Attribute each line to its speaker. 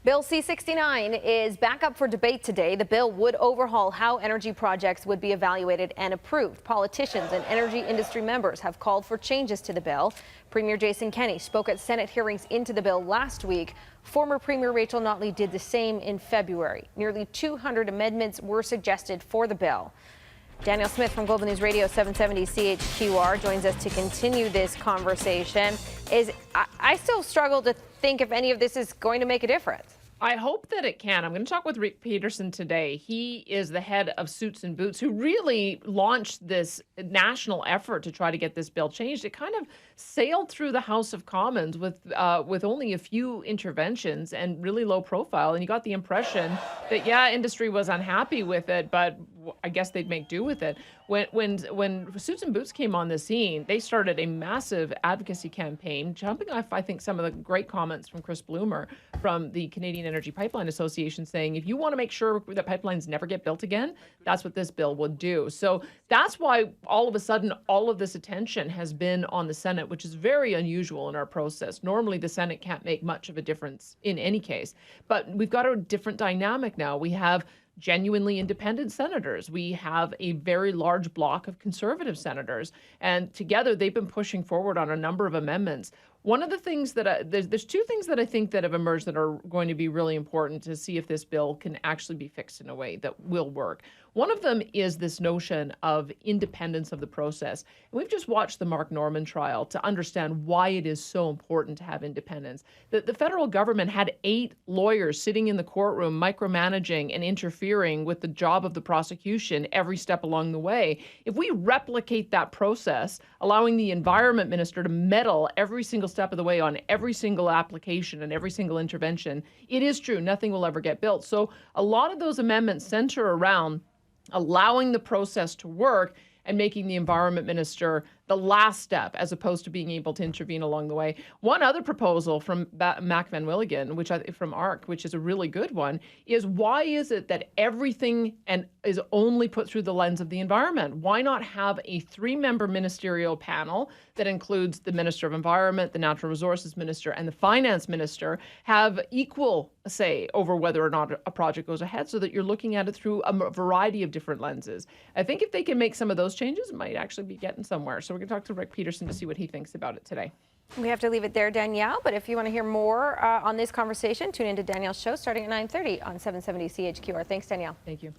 Speaker 1: Bill C-69 is back up for debate today. The bill would overhaul how energy projects would be evaluated and approved. Politicians and energy industry members have called for changes to the bill. Premier Jason Kenney spoke at Senate hearings into the bill last week. Former Premier Rachel Notley did the same in February. Nearly 200 amendments were suggested for the bill. Danielle Smith from Global News Radio 770 CHQR joins us to continue this conversation. I still struggle to think if any of this is going to make a difference.
Speaker 2: I hope that it can. I'm going to talk with Rick Peterson today. He is the head of Suits and Boots, who really launched this national effort to try to get this bill changed. It kind of sailed through the House of Commons with only a few interventions and really low profile. And you got the impression that, yeah, industry was unhappy with it, but I guess they'd make do with it. When Suits and Boots came on the scene, they started a massive advocacy campaign, jumping off, I think, some of the great comments from Chris Bloomer from the Canadian Energy Pipeline Association saying, if you want to make sure that pipelines never get built again, that's what this bill would do. So that's why all of a sudden, all of this attention has been on the Senate, which is very unusual in our process. Normally, the Senate can't make much of a difference in any case, but we've got a different dynamic now. We have genuinely independent senators. We have a very large block of conservative senators, and together they've been pushing forward on a number of amendments. One of the things that there's two things that I think that have emerged that are going to be really important to see if this bill can actually be fixed in a way that will work. One of them is this notion of independence of the process. And we've just watched the Mark Norman trial to understand why it is so important to have independence. The federal government had 8 lawyers sitting in the courtroom micromanaging and interfering with the job of the prosecution every step along the way. If we replicate that process, allowing the environment minister to meddle every single step of the way on every single application and every single intervention, it is true, nothing will ever get built. So a lot of those amendments center around allowing the process to work and making the environment minister the last step, as opposed to being able to intervene along the way. One other proposal from Mac Van Willigen, from ARC, which is a really good one, is why is it that everything is only put through the lens of the environment? Why not have a 3-member ministerial panel that includes the Minister of Environment, the Natural Resources Minister, and the Finance Minister have equal say over whether or not a project goes ahead, so that you're looking at it through a variety of different lenses? I think if they can make some of those changes, it might actually be getting somewhere. So we're going to talk to Rick Peterson to see what he thinks about it today.
Speaker 1: We have to leave it there, Danielle, but if you want to hear more on this conversation, tune into Danielle's show starting at 9:30 on 770 CHQR. Thanks, Danielle.
Speaker 2: Thank you.